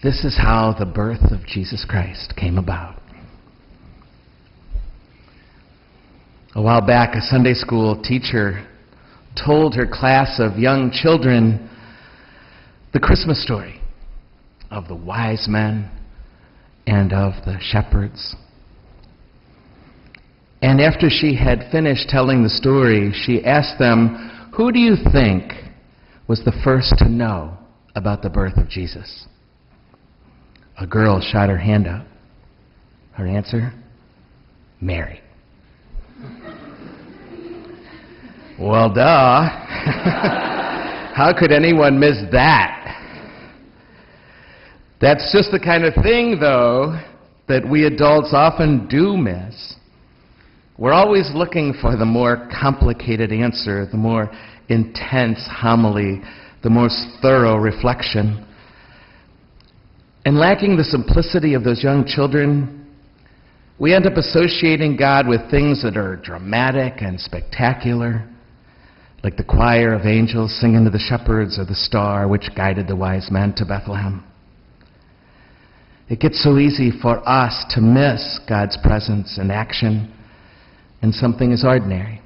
This is how the birth of Jesus Christ came about. A while back, a Sunday school teacher told her class of young children the Christmas story of the wise men and of the shepherds. And after she had finished telling the story, she asked them, who do you think was the first to know about the birth of Jesus? A girl shot her hand up. Her answer? Mary. Well, duh. How could anyone miss that? That's just the kind of thing, though, that we adults often do miss. We're always looking for the more complicated answer, the more intense homily, the more thorough reflection. And lacking the simplicity of those young children, we end up associating God with things that are dramatic and spectacular, like the choir of angels singing to the shepherds or the star which guided the wise men to Bethlehem. It gets so easy for us to miss God's presence and action in something as ordinary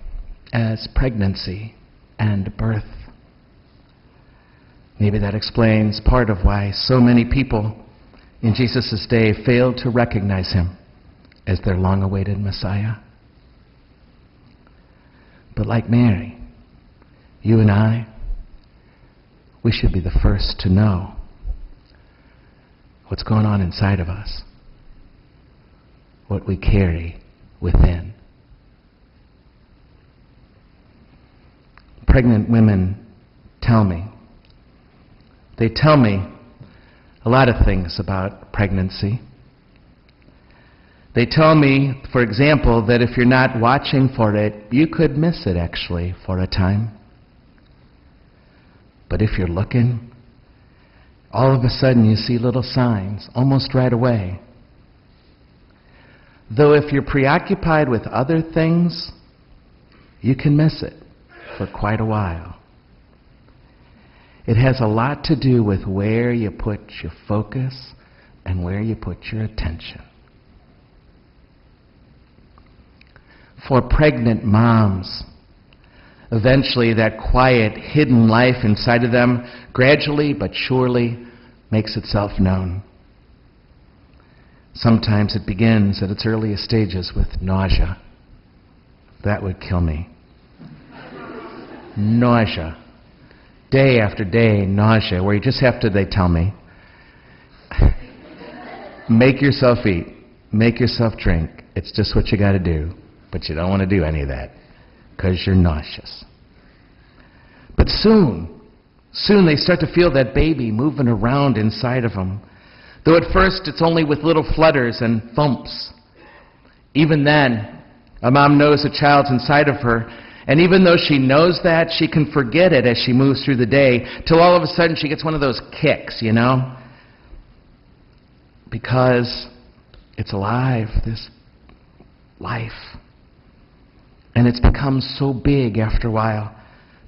as pregnancy and birth. Maybe that explains part of why so many people in Jesus' day failed to recognize him as their long-awaited Messiah. But like Mary, you and I, we should be the first to know what's going on inside of us, what we carry within. Pregnant women tell me. They tell me a lot of things about pregnancy. They tell me, for example, that if you're not watching for it, you could miss it actually for a time. But if you're looking, all of a sudden you see little signs almost right away. Though if you're preoccupied with other things, you can miss it for quite a while. It has a lot to do with where you put your focus and where you put your attention. For pregnant moms, eventually that quiet, hidden life inside of them gradually but surely makes itself known. Sometimes it begins at its earliest stages with nausea. That would kill me. Nausea. Day after day, nausea, where you just have to, they tell me, make yourself eat, make yourself drink. It's just what you got to do. But you don't want to do any of that because you're nauseous. But soon they start to feel that baby moving around inside of them. Though at first it's only with little flutters and thumps. Even then, a mom knows a child's inside of her, and even though she knows that, she can forget it as she moves through the day, till all of a sudden she gets one of those kicks, you know? Because it's alive, this life. And it's become so big after a while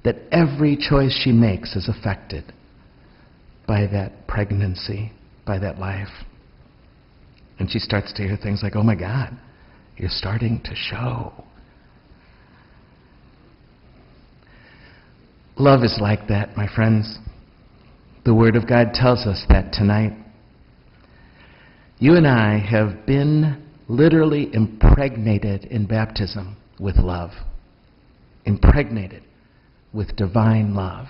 that every choice she makes is affected by that pregnancy, by that life. And she starts to hear things like, oh my God, you're starting to show. Love is like that, my friends. The Word of God tells us that tonight. You and I have been literally impregnated in baptism with love. Impregnated with divine love.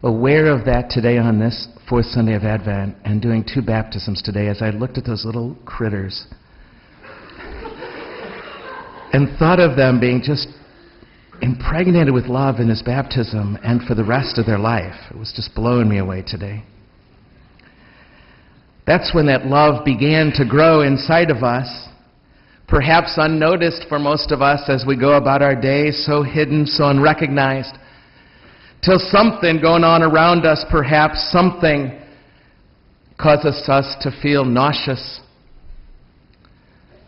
Aware of that today on this fourth Sunday of Advent and doing 2 baptisms today as I looked at those little critters and thought of them being just impregnated with love in this baptism and for the rest of their life. It was just blowing me away today. That's when that love began to grow inside of us, perhaps unnoticed for most of us as we go about our day, so hidden, so unrecognized, till something going on around us, perhaps something causes us to feel nauseous.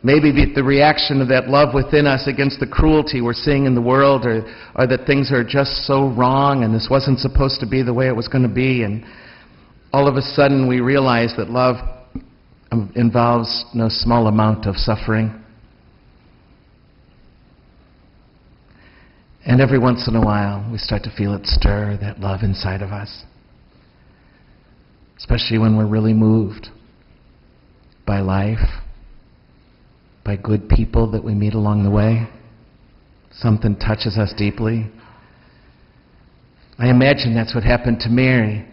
Maybe the reaction of that love within us against the cruelty we're seeing in the world, or that things are just so wrong and this wasn't supposed to be the way it was going to be, and all of a sudden we realize that love involves no small amount of suffering. And every once in a while, we start to feel it stir, that love inside of us. Especially when we're really moved by life, by good people that we meet along the way. Something touches us deeply. I imagine that's what happened to Mary.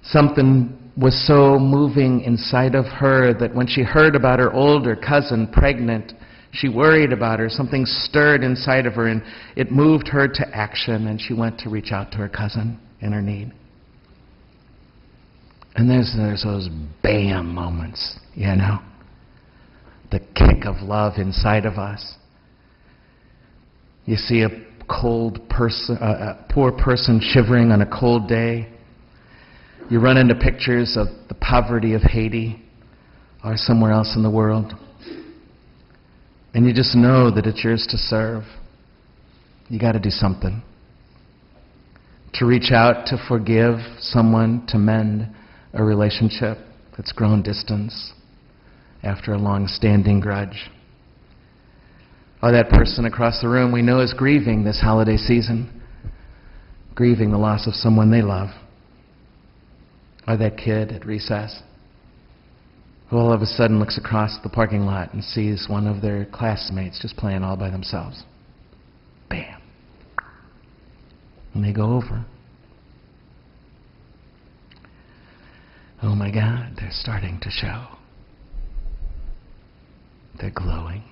Something was so moving inside of her that when she heard about her older cousin pregnant, she worried about her. Something stirred inside of her, and it moved her to action, and she went to reach out to her cousin in her need. And there's those bam moments, you know, the kick of love inside of us. You see a cold person, a poor person shivering on a cold day. You run into pictures of the poverty of Haiti or somewhere else in the world. And you just know that it's yours to serve. You got to do something. To reach out, to forgive someone, to mend a relationship that's grown distance after a long-standing grudge. Or that person across the room we know is grieving this holiday season, grieving the loss of someone they love. Or that kid at recess who all of a sudden looks across the parking lot and sees one of their classmates just playing all by themselves. Bam. And they go over. Oh my God, they're starting to show. They're glowing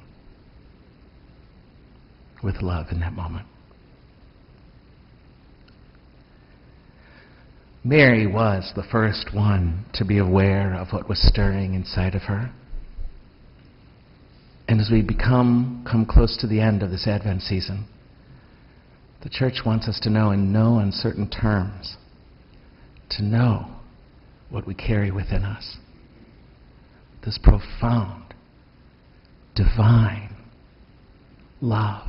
with love in that moment. Mary was the first one to be aware of what was stirring inside of her. And as we come close to the end of this Advent season, the Church wants us to know in no uncertain terms, to know what we carry within us. This profound, divine love.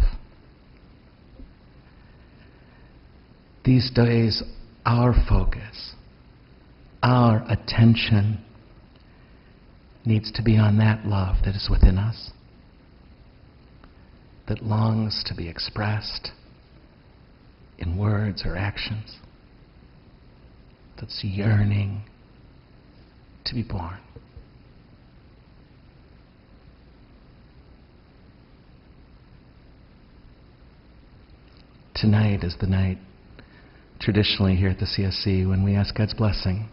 These days, our focus, our attention needs to be on that love that is within us, that longs to be expressed in words or actions, that's yearning to be born. Tonight is the night, traditionally here at the CSC, when we ask God's blessing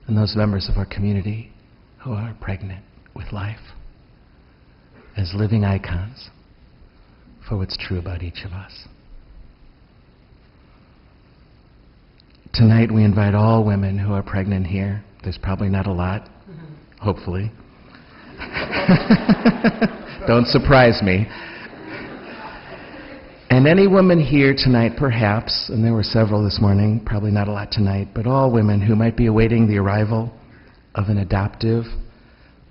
on those members of our community who are pregnant with life as living icons for what's true about each of us. Tonight we invite all women who are pregnant here. There's probably not a lot, hopefully. Don't surprise me. And any woman here tonight, perhaps, and there were several this morning, probably not a lot tonight, but all women who might be awaiting the arrival of an adoptive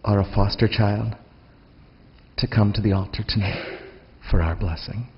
or a foster child, to come to the altar tonight for our blessing.